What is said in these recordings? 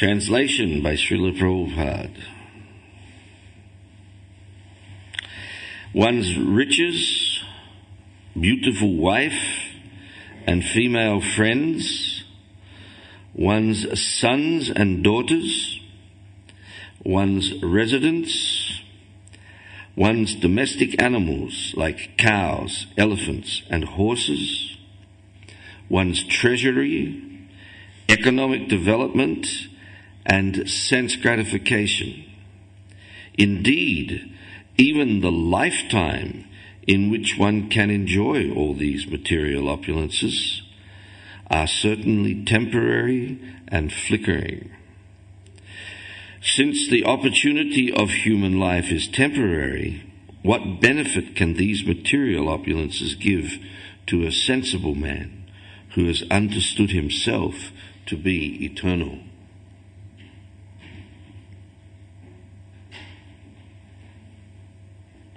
Translation by Srila Prabhupada. One's riches, beautiful wife and female friends, one's sons and daughters, one's residence, one's domestic animals like cows, elephants, and horses, one's treasury, economic development, and sense gratification. Indeed, even the lifetime in which one can enjoy all these material opulences are certainly temporary and flickering. Since the opportunity of human life is temporary, what benefit can these material opulences give to a sensible man who has understood himself to be eternal?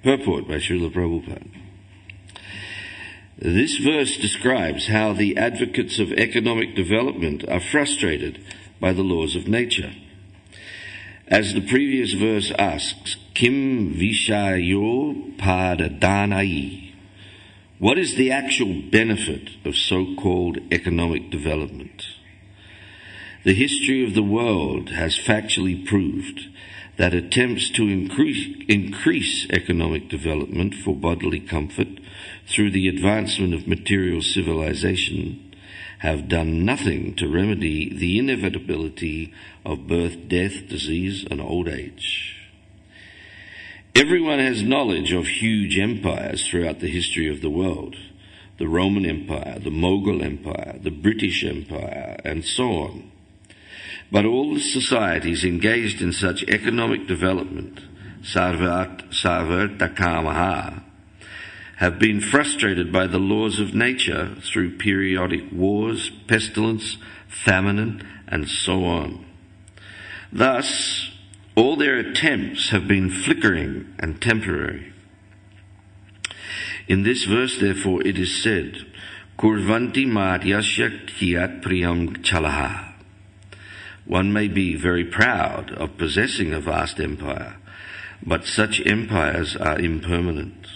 Purport by Srila Prabhupada. This verse describes how the advocates of economic development are frustrated by the laws of nature. As the previous verse asks, Kim Vishayo Padadanai? What is the actual benefit of so-called economic development? The history of the world has factually proved that attempts to increase economic development for bodily comfort through the advancement of material civilization have done nothing to remedy the inevitability of birth, death, disease, and old age. Everyone has knowledge of huge empires throughout the history of the world: the Roman Empire, the Mughal Empire, the British Empire, and so on. But all the societies engaged in such economic development, sarvartakamaha, have been frustrated by the laws of nature through periodic wars, pestilence, famine, and so on. Thus, all their attempts have been flickering and temporary. In this verse, therefore, it is said, Kurvanti madyasya kiyat priyam chalaha. One may be very proud of possessing a vast empire, but such empires are impermanent.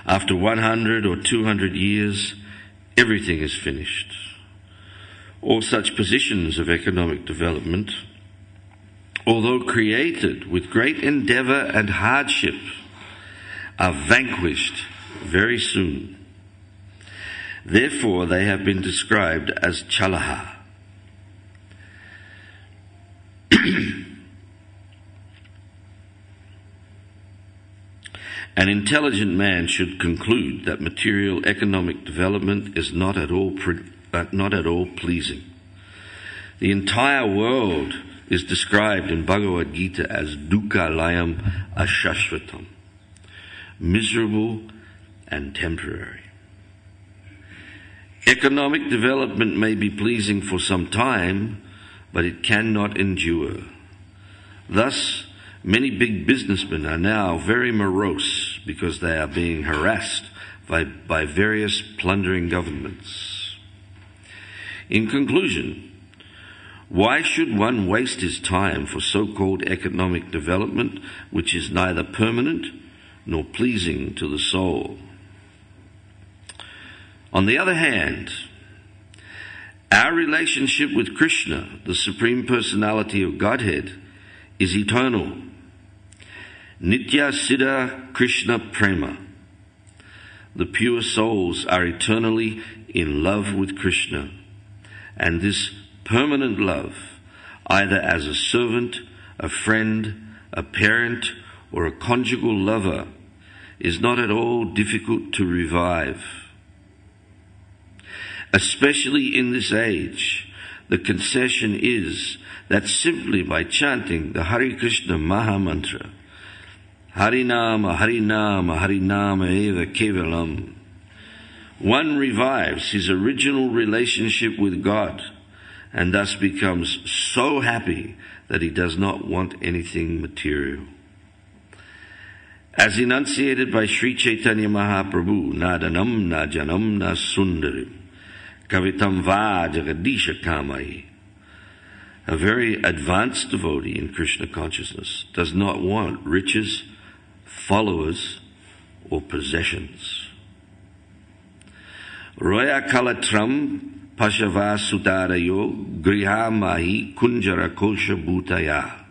After 100 or 200 years, everything is finished. All such positions of economic development, although created with great endeavor and hardship, are vanquished very soon. Therefore, they have been described as chalaha. An intelligent man should conclude that material economic development is not at all pleasing. The entire world is described in Bhagavad Gita as dukkha layam ashashvatam, miserable and temporary. Economic development may be pleasing for some time, but it cannot endure. Thus, many big businessmen are now very morose because they are being harassed by various plundering governments. In conclusion, why should one waste his time for so-called economic development which is neither permanent nor pleasing to the soul? On the other hand, our relationship with Krishna, the Supreme Personality of Godhead, is eternal. Nitya Siddha Krishna Prema. The pure souls are eternally in love with Krishna, and this permanent love, either as a servant, a friend, a parent, or a conjugal lover, is not at all difficult to revive. Especially in this age, the concession is that simply by chanting the Hare Krishna Maha Mantra, Harinama, Harinama, Harinama Eva Kevalam, one revives his original relationship with God and thus becomes so happy that he does not want anything material. As enunciated by Sri Chaitanya Mahaprabhu, Nadanam na Janam na Sundarim, Kavitam va Jagadisha Kamai. A very advanced devotee in Krishna consciousness does not want riches, followers, or possessions. Roya kalatram pashava sudarayo griha mahi kunjara kosha bhutaya.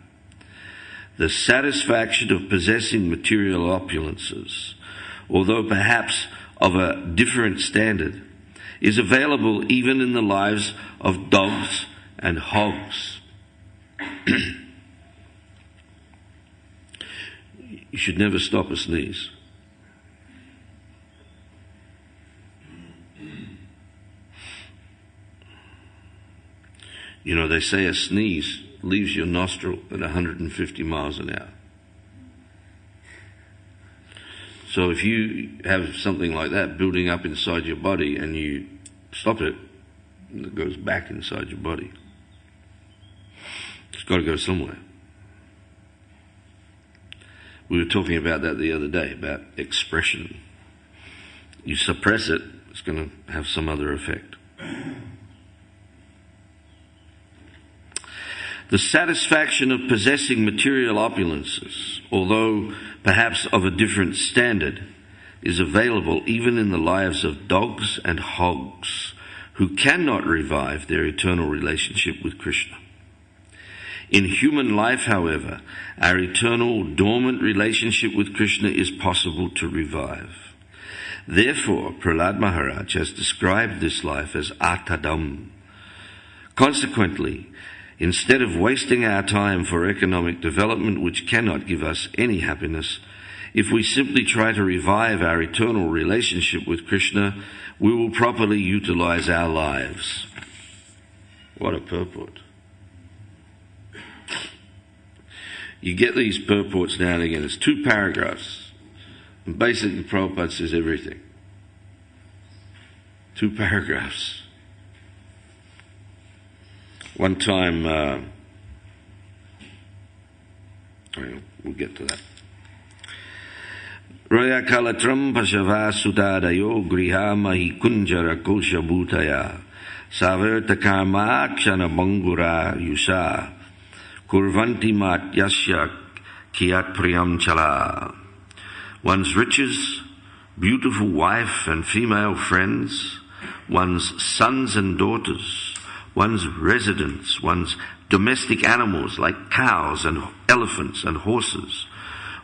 The satisfaction of possessing material opulences, although perhaps of a different standard, is available even in the lives of dogs and hogs. You should never stop a sneeze. You know, they say a sneeze leaves your nostril at 150 miles an hour. So if you have something like that building up inside your body and you stop it, it goes back inside your body. It's got to go somewhere. We were talking about that the other day, about expression. You suppress it, it's going to have some other effect. The satisfaction of possessing material opulences, although perhaps of a different standard, is available even in the lives of dogs and hogs who cannot revive their eternal relationship with Krishna. In human life, however, our eternal dormant relationship with Krishna is possible to revive. Therefore, Prahlad Maharaj has described this life as atadam. Consequently, instead of wasting our time for economic development which cannot give us any happiness, if we simply try to revive our eternal relationship with Krishna, we will properly utilize our lives. What a purport. You get these purports now and again. It's 2 paragraphs. And basically Prabhupada says everything. 2 paragraphs. One time, we'll get to that. Raya kalatram pasava sudadayo griha mahi kunjara kosha bhutaya savarta karma kshana bangura yusa kurvanti mat yasya kiyat priyam chala. One's riches, beautiful wife and female friends, one's sons and daughters, one's residence, one's domestic animals like cows and elephants and horses,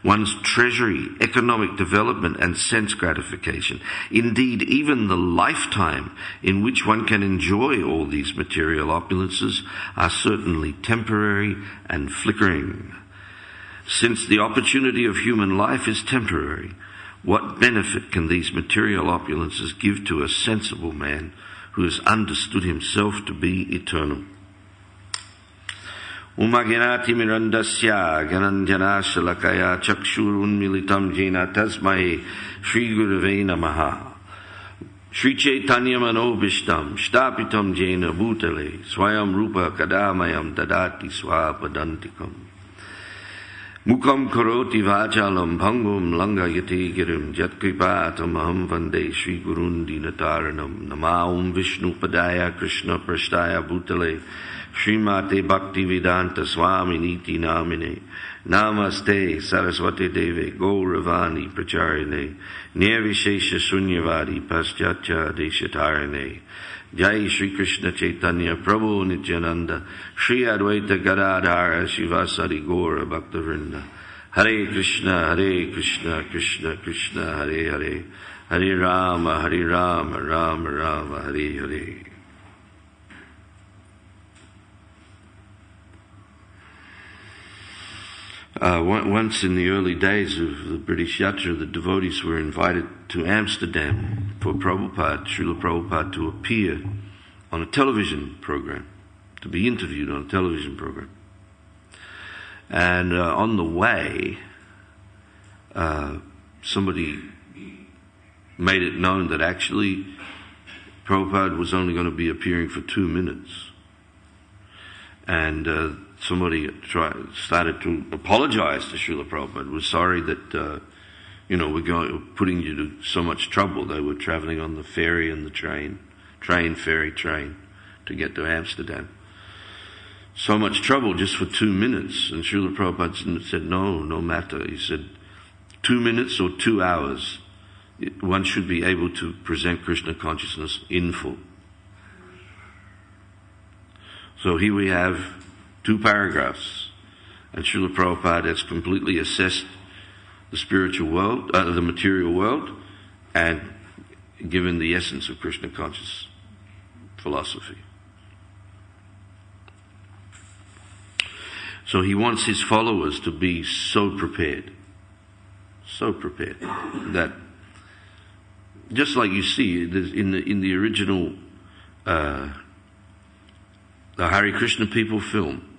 one's treasury, economic development and sense gratification. Indeed, even the lifetime in which one can enjoy all these material opulences are certainly temporary and flickering. Since the opportunity of human life is temporary, what benefit can these material opulences give to a sensible man who has understood himself to be eternal? Umaginati mirandasya gananjana shalakaya chakshurun militam jena tasmai Shri Gurave namaha. Shri Chaitanya manobishtam shtapitam jena bhutale swayam rupa kadamayam dadati swapadantikam. Mukam karoti vachalam bhangum langayati girim jatkripatam aham vande Shri Gurun dinataranam namaum Vishnu padaya Krishna prashtaya bhutale Srimate Bhakti Vedanta Swami Niti Namine Namaste Saraswati Deve Gauravani Pracharine Nirvishesha Sunyavadi Paschatya Deshatarine Jai Shri Krishna Chaitanya Prabhu Nityananda Shri Advaita Gadadhara Shivasari Gaura Bhaktavrinda Hare Krishna Krishna Krishna Hare Hare Hare Rama Rama Rama Hare Hare. Once in the early days of the British Yatra, the devotees were invited to Amsterdam for Prabhupada, Srila Prabhupada, to appear on a television program, to be interviewed on a television program. And on the way, somebody made it known that actually Prabhupada was only going to be appearing for 2 minutes. And somebody started to apologize to Srila Prabhupada. Was sorry that, we're putting you to so much trouble. They were traveling on the ferry and the train to get to Amsterdam. so much trouble just for 2 minutes. And Srila Prabhupada said, no matter. He said, 2 minutes or 2 hours, one should be able to present Krishna consciousness in full. So here we have 2 paragraphs, and Srila Prabhupada has completely assessed the spiritual world, the material world, and given the essence of Krishna conscious philosophy. So he wants his followers to be so prepared, that just like you see in the original the Hare Krishna people film,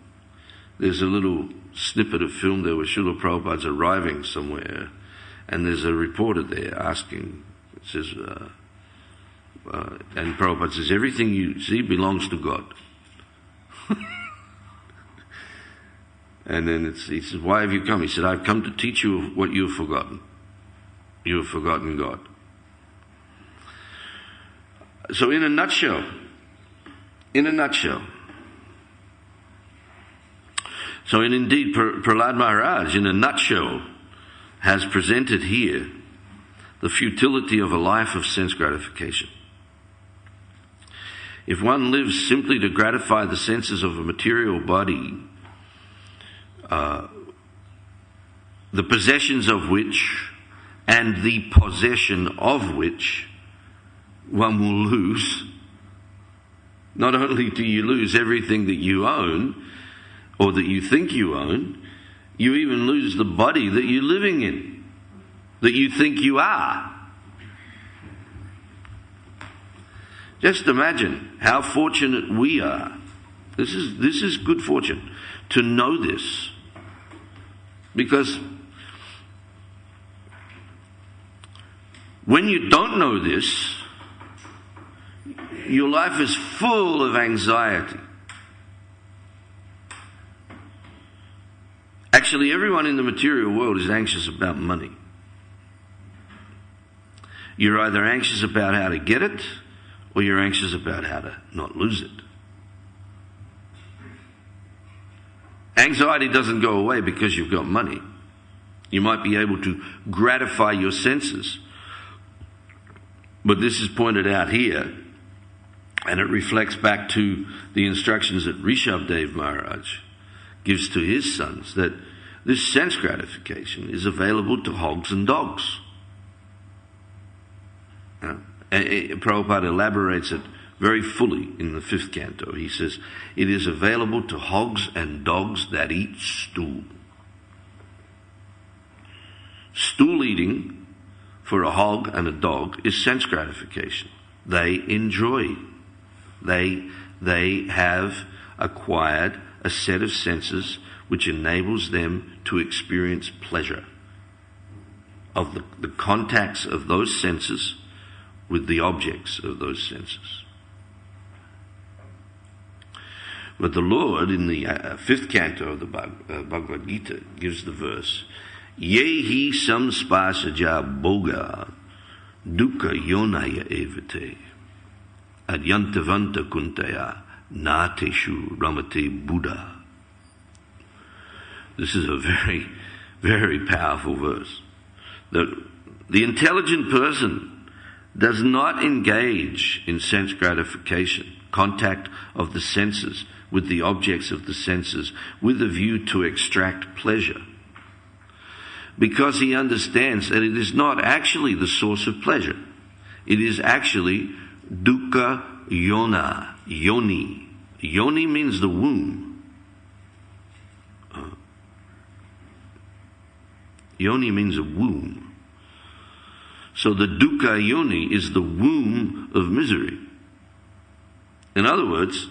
there's a little snippet of film there where Srila Prabhupada's arriving somewhere, and there's a reporter there asking, it says, and Prabhupada says, everything you see belongs to God. And then he says, why have you come? He said, I've come to teach you what you have forgotten. You have forgotten God. So in a nutshell, so indeed Prahlad Maharaj, in a nutshell, has presented here the futility of a life of sense gratification. If one lives simply to gratify the senses of a material body, the possessions of which and the possession of which one will lose, not only do you lose everything that you own or that you think you own, you even lose the body that you're living in, that you think you are. Just imagine how fortunate we are. This is good fortune to know this. Because when you don't know this, your life is full of anxiety. Actually, everyone in the material world is anxious about money. You're either anxious about how to get it, or you're anxious about how to not lose it. Anxiety doesn't go away because you've got money. You might be able to gratify your senses. But this is pointed out here, and it reflects back to the instructions that Rishabdev Maharaj gives to his sons, that this sense gratification is available to hogs and dogs. And Prabhupada elaborates it very fully in the 5th canto. He says, it is available to hogs and dogs that eat stool. Stool eating for a hog and a dog is sense gratification. They enjoy. They have acquired a set of senses which enables them to experience pleasure of the contacts of those senses with the objects of those senses. But the Lord, in the 5th canto of the Bhagavad Gita, gives the verse, Yehi samspasaja boga dukkha yonaya evate adyantavanta kuntaya nateshu ramate Buddha. This is a very, very powerful verse. The intelligent person does not engage in sense gratification, contact of the senses with the objects of the senses, with a view to extract pleasure, because he understands that it is not actually the source of pleasure. It is actually dukkha yoni. Yoni means the womb. Yoni means a womb. So the dukkha yoni is the womb of misery. In other words,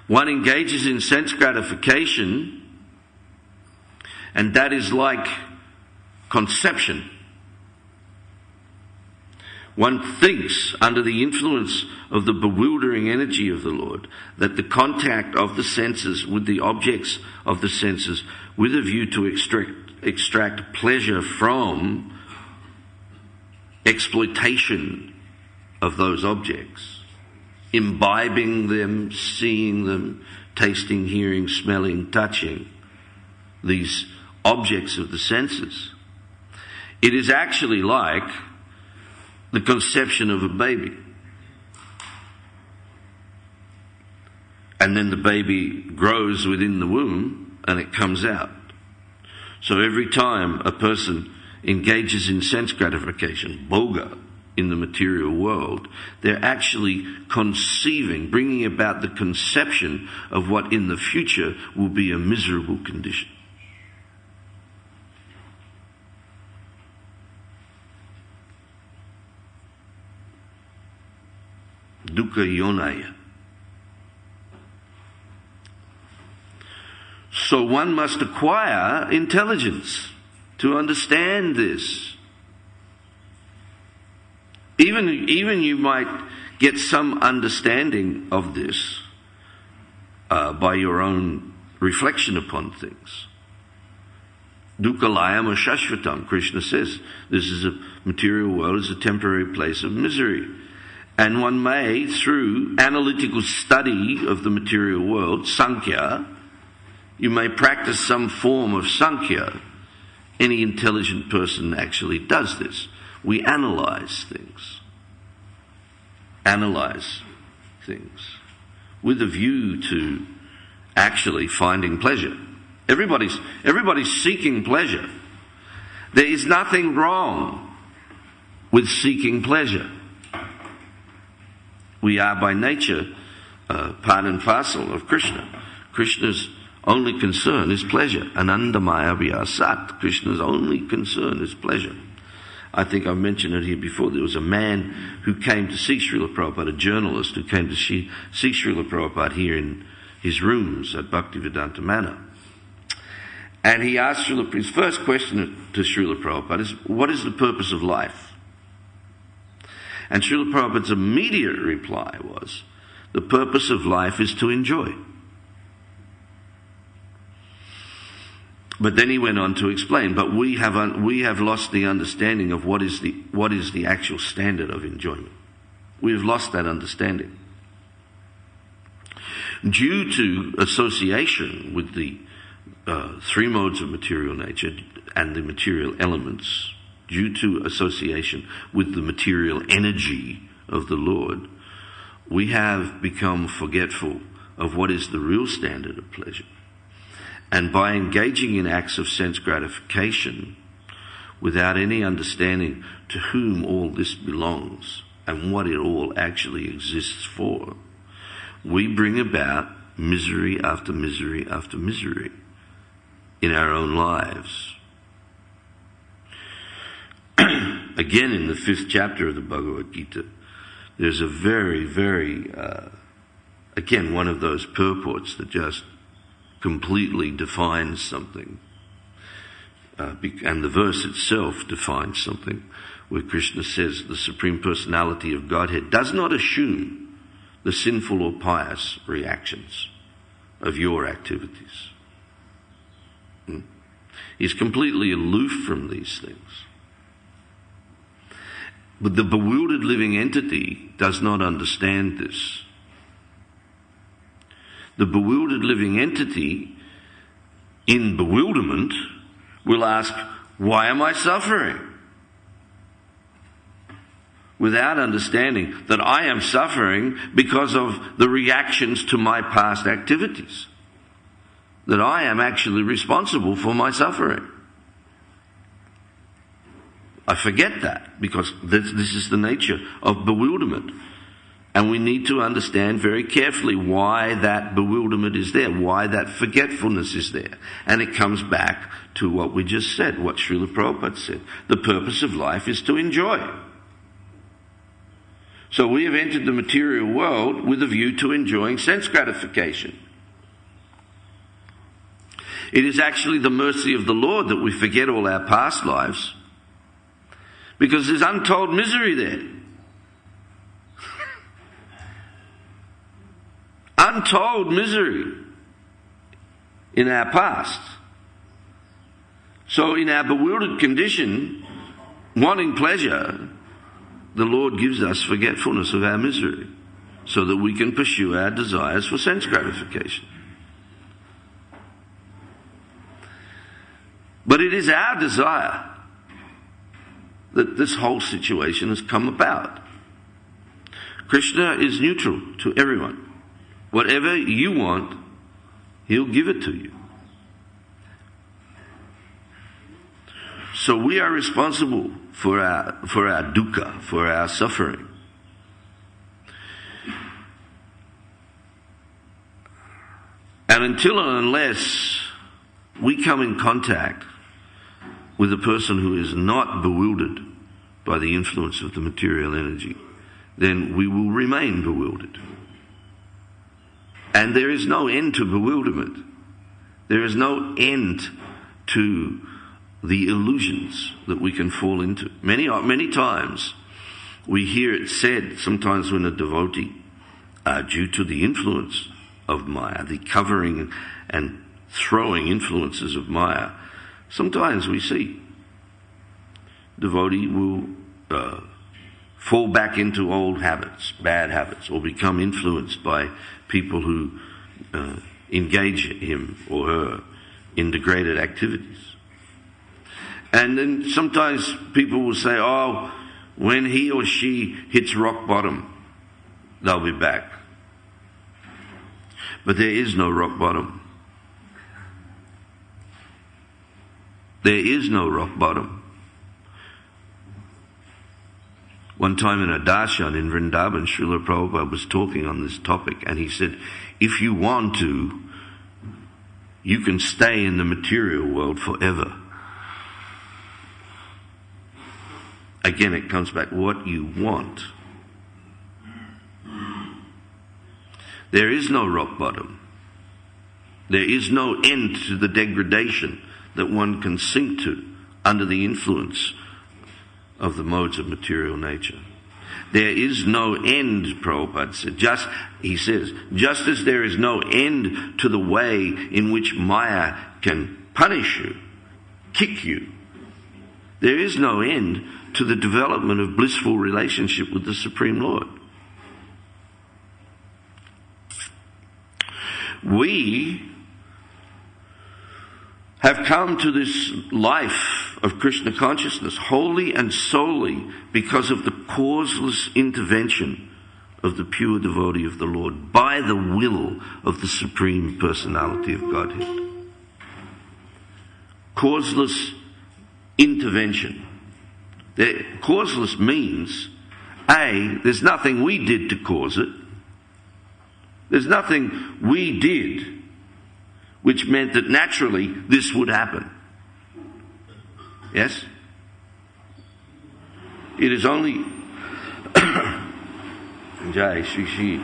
one engages in sense gratification, and that is like conception. One thinks, under the influence of the bewildering energy of the Lord, that the contact of the senses with the objects of the senses, with a view to extract pleasure from exploitation of those objects, imbibing them, seeing them, tasting, hearing, smelling, touching, these objects of the senses. It is actually like the conception of a baby. And then the baby grows within the womb and it comes out. So every time a person engages in sense gratification, bhoga, in the material world, they're actually conceiving, bringing about the conception of what in the future will be a miserable condition. Dukkha yonaya. So one must acquire intelligence to understand this. Even you might get some understanding of this by your own reflection upon things. Dukkalayam shashvatam, Krishna says, this is a material world, is a temporary place of misery. And one may, through analytical study of the material world, Sankhya, you may practice some form of Sankhya. Any intelligent person actually does this. We analyze things. Analyze things with a view to actually finding pleasure. Everybody's seeking pleasure. There is nothing wrong with seeking pleasure. We are by nature part and parcel of Krishna. Krishna's only concern is pleasure. Anandamaya vyasat. Krishna's only concern is pleasure. I think I've mentioned it here before. There was a man who came to see Srila Prabhupada, a journalist who came to see Srila Prabhupada here in his rooms at Bhaktivedanta Manor. And he asked his first question to Srila Prabhupada is, what is the purpose of life? And Srila Prabhupada's immediate reply was, the purpose of life is to enjoy. But then he went on to explain, but we have lost the understanding of what is the actual standard of enjoyment. We have lost that understanding. Due to association with the three modes of material nature and the material elements, due to association with the material energy of the Lord, we have become forgetful of what is the real standard of pleasure. And by engaging in acts of sense gratification, without any understanding to whom all this belongs and what it all actually exists for, we bring about misery after misery after misery in our own lives. Again, in the 5th chapter of the Bhagavad Gita, there's a very, very, again, one of those purports that just completely defines something. And the verse itself defines something, where Krishna says the Supreme Personality of Godhead does not assume the sinful or pious reactions of your activities. He's completely aloof from these things. But the bewildered living entity does not understand this. The bewildered living entity, in bewilderment, will ask, why am I suffering? Without understanding that I am suffering because of the reactions to my past activities. That I am actually responsible for my suffering. I forget that because this is the nature of bewilderment. And we need to understand very carefully why that bewilderment is there, why that forgetfulness is there. And it comes back to what we just said, what Srila Prabhupada said. The purpose of life is to enjoy. So we have entered the material world with a view to enjoying sense gratification. It is actually the mercy of the Lord that we forget all our past lives, because there's untold misery there. Untold misery in our past. So in our bewildered condition, wanting pleasure, the Lord gives us forgetfulness of our misery. so that we can pursue our desires for sense gratification. But it is our desire that this whole situation has come about. Krishna is neutral to everyone. Whatever you want, he'll give it to you. So we are responsible for our dukkha, for our suffering. And until and unless we come in contact with a person who is not bewildered by the influence of the material energy, then we will remain bewildered. And there is no end to bewilderment. There is no end to the illusions that we can fall into. Many times we hear it said, sometimes when a devotee, due to the influence of Maya, the covering and throwing influences of Maya, sometimes we see devotee will fall back into old habits, bad habits, or become influenced by people who engage him or her in degraded activities. And then sometimes people will say, oh, when he or she hits rock bottom, they'll be back. But there is no rock bottom. There is no rock bottom. One time in a darshan in Vrindavan, Srila Prabhupada was talking on this topic, and he said, if you want to, you can stay in the material world forever. Again, it comes back what you want. There is no rock bottom. There is no end to the degradation that one can sink to under the influence of the modes of material nature. There is no end, Prabhupada said. He says, just as there is no end to the way in which Maya can punish you, kick you, there is no end to the development of blissful relationship with the Supreme Lord. We have come to this life of Krishna consciousness wholly and solely because of the causeless intervention of the pure devotee of the Lord by the will of the Supreme Personality of Godhead. Causeless intervention. Causeless means, A, there's nothing we did to cause it. There's nothing we did which meant that naturally this would happen. Yes? It is only Jai Shri Shri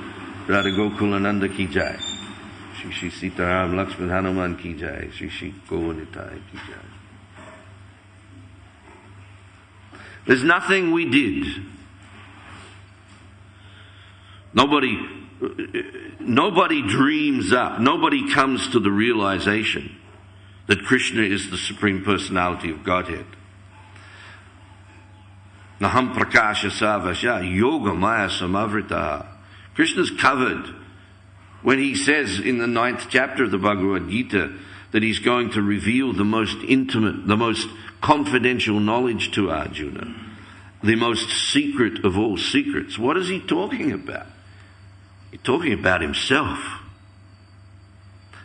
Radha Gokulananda ki Jai, Shri Shri Sitaram Lakshman Hanuman ki Jai, Shri Shri Govanitai ki Jai. There's nothing we did. Nobody dreams up, nobody comes to the realization that Krishna is the Supreme Personality of Godhead. Naham prakasha savasya yoga maya samavritaha. Krishna's covered when he says in the 9th chapter of the Bhagavad Gita that he's going to reveal the most intimate, the most confidential knowledge to Arjuna, the most secret of all secrets. What is he talking about? He's talking about himself.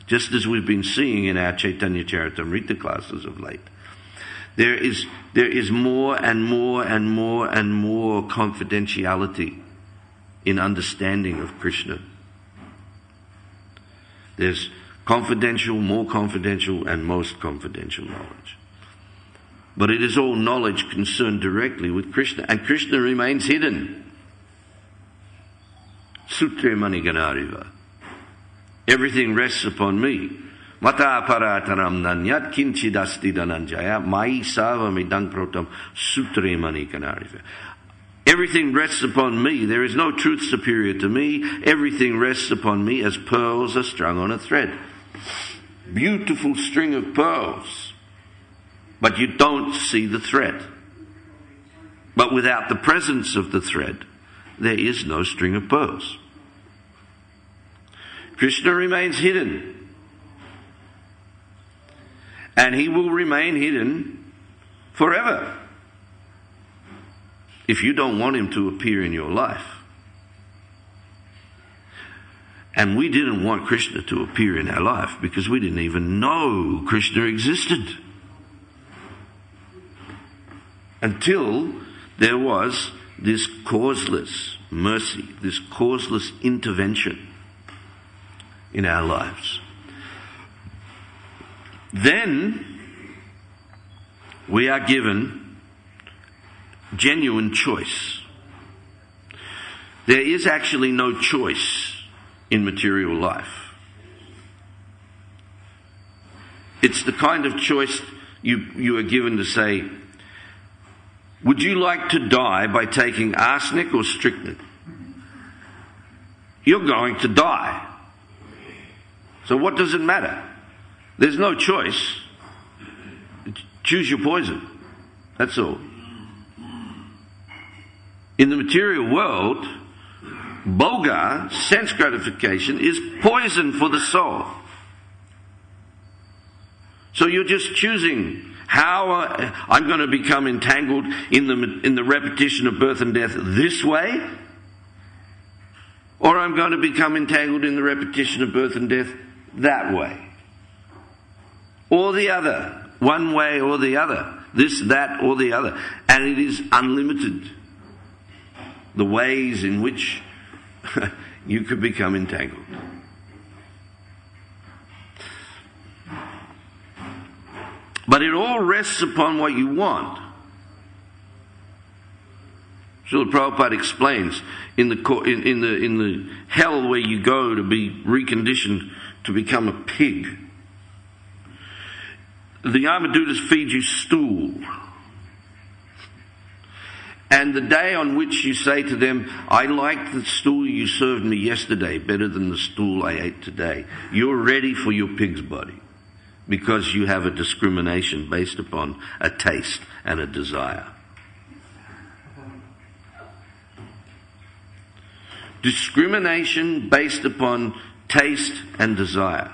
Just as we've been seeing in our Chaitanya Charitamrita classes of late. There is more and more and more and more confidentiality in understanding of Krishna. There's confidential, more confidential, and most confidential knowledge. But it is all knowledge concerned directly with Krishna. And Krishna remains hidden. Sutre Maniganariva. Everything rests upon me. Mata parataram nanyat kinchidasti dananjaya mai savamidang protam sutre maniganariva. Everything rests upon me. There is no truth superior to me. Everything rests upon me as pearls are strung on a thread. Beautiful string of pearls. But you don't see the thread. But without the presence of the thread, there is no string of pearls. Krishna remains hidden. And he will remain hidden forever if you don't want him to appear in your life. And we didn't want Krishna to appear in our life because we didn't even know Krishna existed. Until there was this causeless mercy, this causeless intervention in our lives. Then we are given genuine choice. There is actually no choice in material life. It's the kind of choice you are given to say, would you like to die by taking arsenic or strychnine? You're going to die. So what does it matter? There's no choice. Choose your poison. That's all. In the material world, bhoga, sense gratification, is poison for the soul. So you're just choosing how I'm going to become entangled in the repetition of birth and death this way, or I'm going to become entangled in the repetition of birth and death that way, or the other, one way or the other, this, that, or the other. And it is unlimited, the ways in which you could become entangled. But it all rests upon what you want. Srila Prabhupada explains in the hell where you go to be reconditioned to become a pig, the Yamadutas feed you stool. And the day on which you say to them, I like the stool you served me yesterday better than the stool I ate today, you're ready for your pig's body. Because you have a discrimination based upon a taste and a desire. Discrimination based upon taste and desire.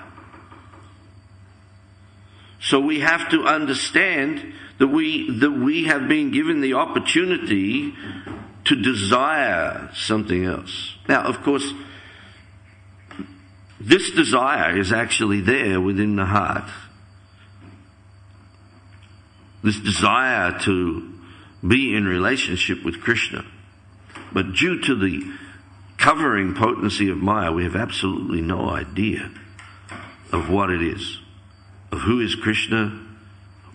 So we have to understand that we have been given the opportunity to desire something else. Now, of course, this desire is actually there within the heart. This desire to be in relationship with Krishna. But due to the covering potency of Maya, we have absolutely no idea of what it is, of who is Krishna,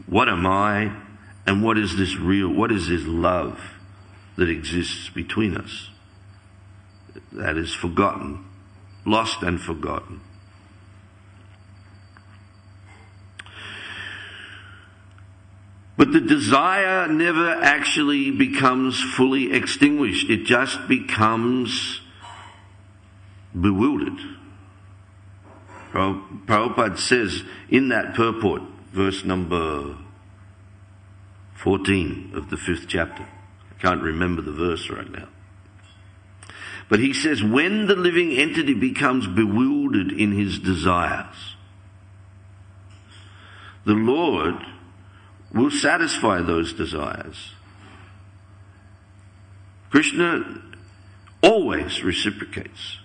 what am I, and what is this love that exists between us that is forgotten. Lost and forgotten. But the desire never actually becomes fully extinguished. It just becomes bewildered. Prabhupada says in that purport, verse number 14 of the 5th chapter. I can't remember the verse right now. But he says, when the living entity becomes bewildered in his desires, the Lord will satisfy those desires. Krishna always reciprocates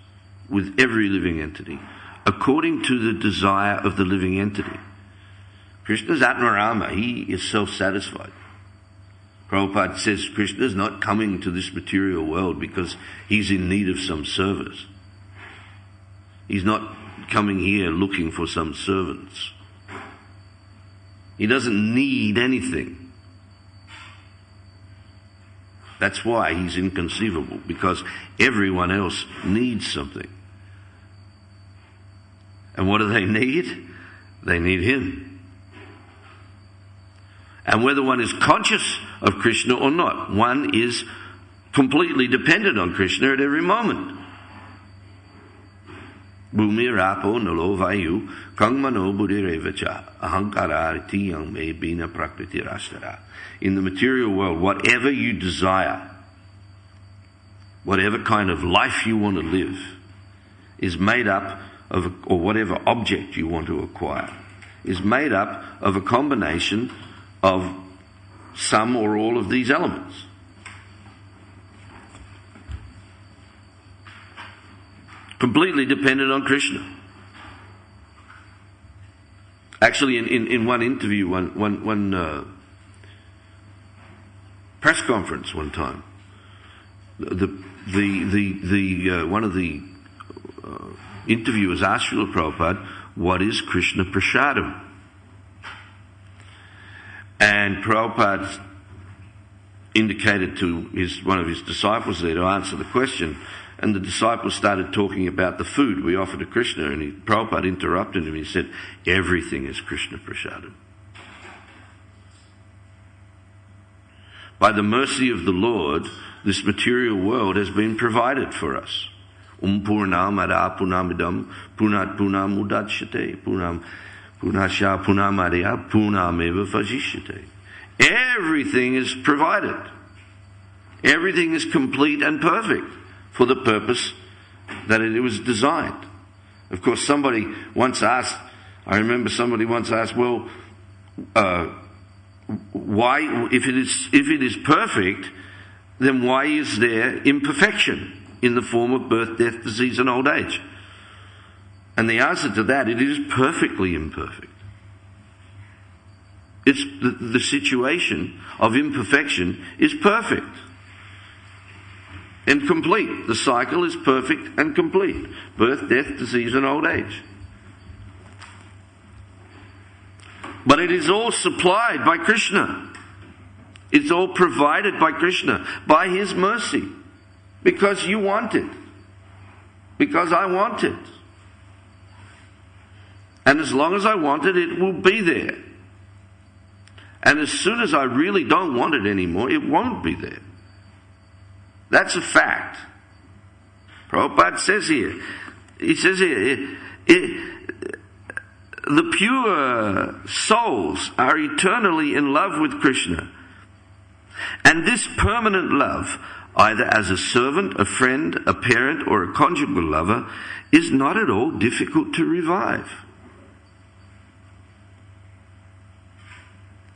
with every living entity according to the desire of the living entity. Krishna's Atmarama, he is self-satisfied. Prabhupada says Krishna is not coming to this material world because he's in need of some service. He's not coming here looking for some servants. He doesn't need anything. That's why he's inconceivable, because everyone else needs something. And what do they need? They need him. And whether one is conscious of Krishna or not, one is completely dependent on Krishna at every moment. Bhumi rapo nalo vayu kangmano buddhirevacha ahankarariti yang me bina prakriti rastara. In the material world, whatever you desire, whatever kind of life you want to live, is made up or whatever object you want to acquire, is made up of a combination of some or all of these elements. Completely dependent on Krishna. Actually, in one interview, one press conference one time, one of the interviewers asked Srila Prabhupada, "What is Krishna Prasadam?" And Prabhupada indicated to one of his disciples there to answer the question, and the disciples started talking about the food we offer to Krishna, and Prabhupada interrupted him. He said, "Everything is Krishna Prasadam." By the mercy of the Lord, this material world has been provided for us. Purnamada punamidam punat punam udachyate punam punasya punamadaya punameva vajishyate. Everything is provided. Everything is complete and perfect for the purpose that it was designed. Of course, somebody once asked, I remember somebody once asked, well, why, if it is perfect, then why is there imperfection in the form of birth, death, disease, and old age? And the answer to that, it is perfectly imperfect. It's the situation of imperfection is perfect and complete. The cycle is perfect and complete. Birth, death, disease, and old age. But it is all supplied by Krishna. It's all provided by Krishna, by His mercy. Because you want it. Because I want it. And as long as I want it, it will be there. And as soon as I really don't want it anymore, it won't be there. That's a fact. Prabhupada says here, he says here, the pure souls are eternally in love with Krishna. And this permanent love, either as a servant, a friend, a parent, or a conjugal lover, is not at all difficult to revive.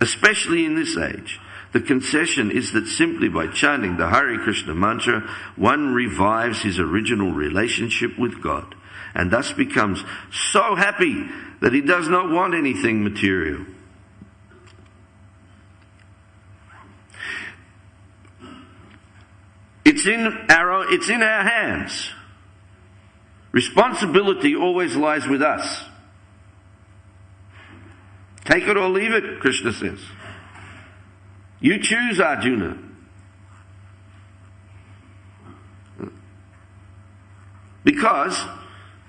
Especially in this age. The concession is that simply by chanting the Hare Krishna mantra, one revives his original relationship with God, and thus becomes so happy that he does not want anything material. It's in our hands. Responsibility always lies with us. Take it or leave it, Krishna says. You choose, Arjuna. Because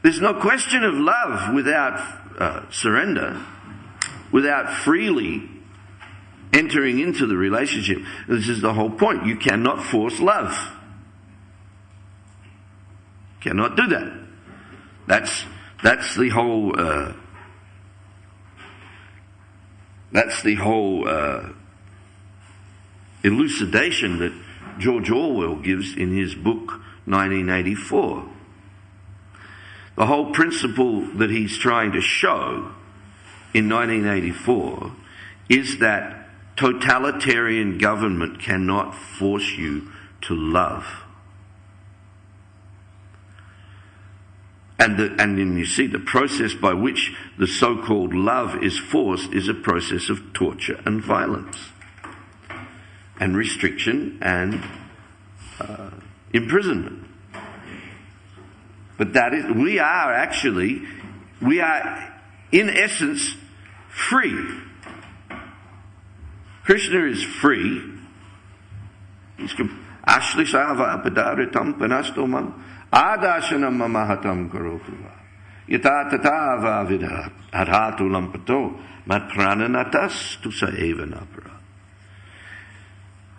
there's no question of love without surrender, without freely entering into the relationship. This is the whole point. You cannot force love. Cannot do that. That's the whole elucidation that George Orwell gives in his book 1984. The whole principle that he's trying to show in 1984 is that totalitarian government cannot force you to love. And then you see the process by which the so-called love is forced is a process of torture and violence and restriction and imprisonment. But we are in essence free. Krishna is free. Ashli Sava Padaritam Panastomam Adashanam Mamahatam Karokuva Yata Tatava Vidha Adhatu Lampato Matprananatas Tusaeva Napara.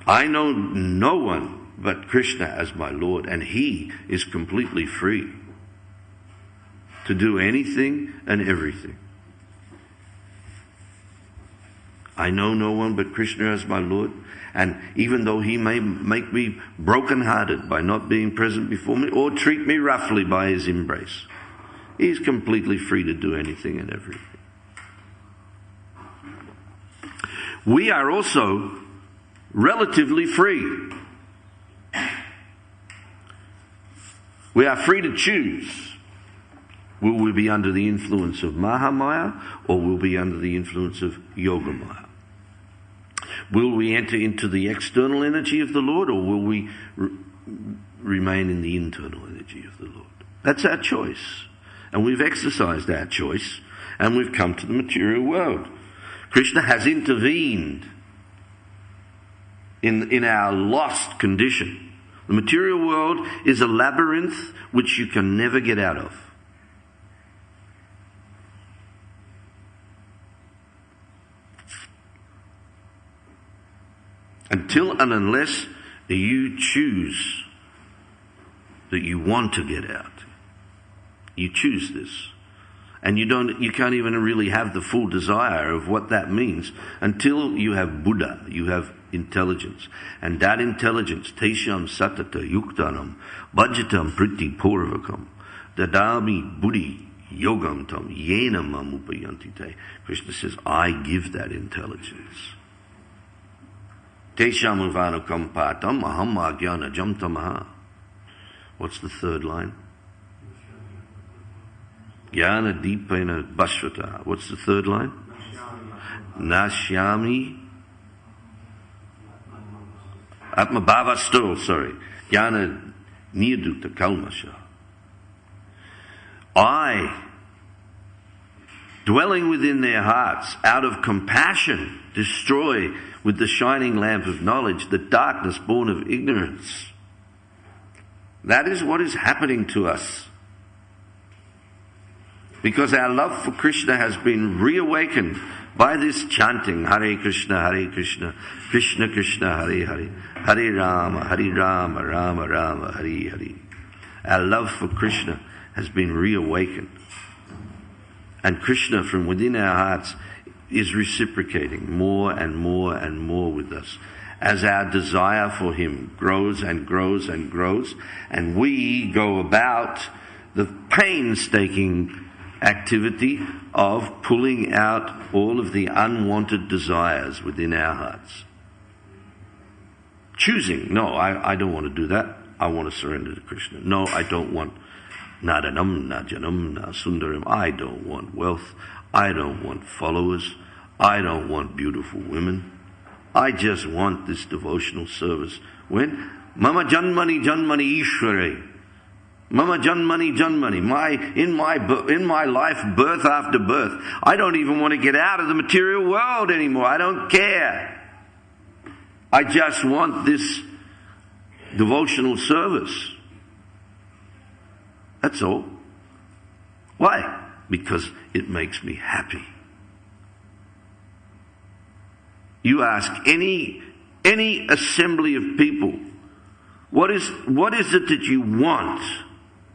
I know no one but Krishna as my Lord, and He is completely free to do anything and everything. I know no one but Krishna as my Lord, and even though He may make me broken-hearted by not being present before me, or treat me roughly by His embrace, He's completely free to do anything and everything. We are also relatively free. We are free to choose. Will we be under the influence of Mahamaya, or will we be under the influence of Yogamaya? Will we enter into the external energy of the Lord, or will we remain in the internal energy of the Lord? That's our choice. And we've exercised our choice, and we've come to the material world. Krishna has intervened in our lost condition. The material world is a labyrinth which you can never get out of. Until and unless you choose that you want to get out. You choose this. And you can't even really have the full desire of what that means until you have Buddha, you have intelligence. And that intelligence, Tesham Satata Yuktanam, Bhajatam Priti Purvakam, Dadami Buddhi Yogam Tam, Yenam Mamupayantite. Krishna says, I give that intelligence. Tesham Uvanukam Patam, Aham Agyana Jamtamaha. What's the third line? Jnana Deepena Bhasvata. What's the third line? Nashyami Atma Bhavasto, sorry. Jnana Niyadutta Kalmasha. I, dwelling within their hearts, out of compassion, destroy with the shining lamp of knowledge the darkness born of ignorance. That is what is happening to us. Because our love for Krishna has been reawakened by this chanting, Hare Krishna, Krishna Krishna, Hare Hare, Hare Rama, Rama Rama, Hare Hare. Our love for Krishna has been reawakened. And Krishna from within our hearts is reciprocating more and more and more with us as our desire for Him grows and grows and grows, and we go about the painstaking activity of pulling out all of the unwanted desires within our hearts. Choosing, no, I don't want to do that. I want to surrender to Krishna. No, I don't want Nadanam, Najanam, Nasundaram. I don't want wealth. I don't want followers. I don't want beautiful women. I just want this devotional service. When? Mama Janmani Janmani Ishware. Mama Janmani Janmani. In my life, birth after birth. I don't even want to get out of the material world anymore. I don't care. I just want this devotional service. That's all. Why? Because it makes me happy. You ask any assembly of people, what is it that you want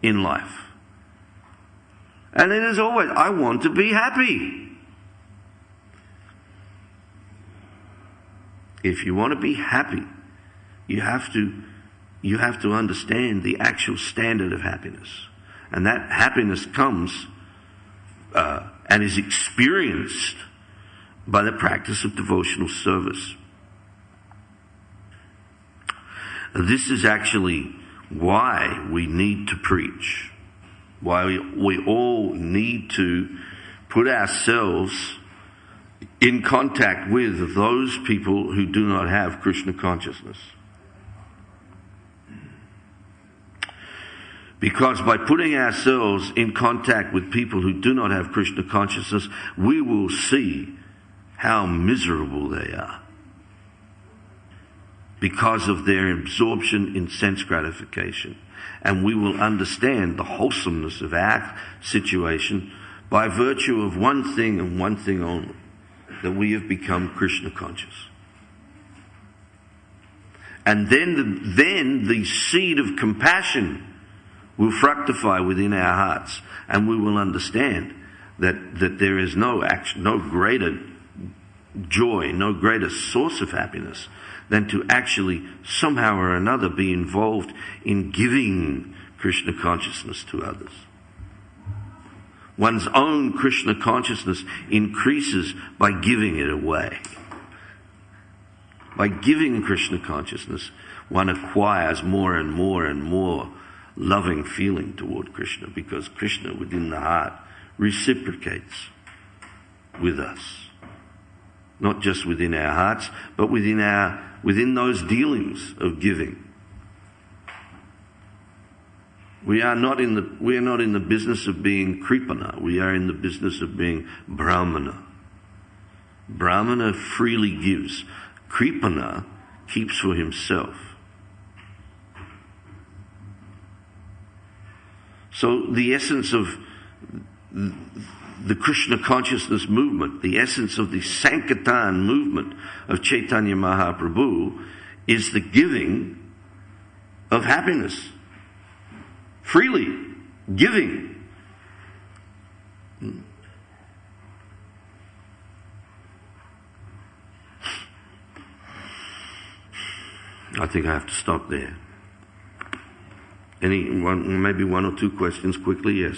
in life? And it is always, I want to be happy. If you want to be happy, you have to understand the actual standard of happiness. And that happiness comes and is experienced by the practice of devotional service. This is actually why we need to preach, why we all need to put ourselves in contact with those people who do not have Krishna consciousness. Because by putting ourselves in contact with people who do not have Krishna consciousness, we will see how miserable they are because of their absorption in sense gratification. And we will understand the wholesomeness of our situation by virtue of one thing and one thing only, that we have become Krishna conscious. And then the seed of compassion will fructify within our hearts, and we will understand that there is no greater joy, no greater source of happiness than to actually somehow or another be involved in giving Krishna consciousness to others. One's own Krishna consciousness increases by giving it away. By giving Krishna consciousness, one acquires more and more and more loving feeling toward Krishna, because Krishna within the heart reciprocates with us. Not just within our hearts, but within those dealings of giving. We are not in the business of being Kripana. We are in the business of being Brahmana. Brahmana freely gives. Kripana keeps for himself. So the essence of the Krishna consciousness movement, the essence of the Sankirtan movement of Chaitanya Mahaprabhu, is the giving of happiness. Freely giving. I think I have to stop there. Maybe one or two questions quickly, yes.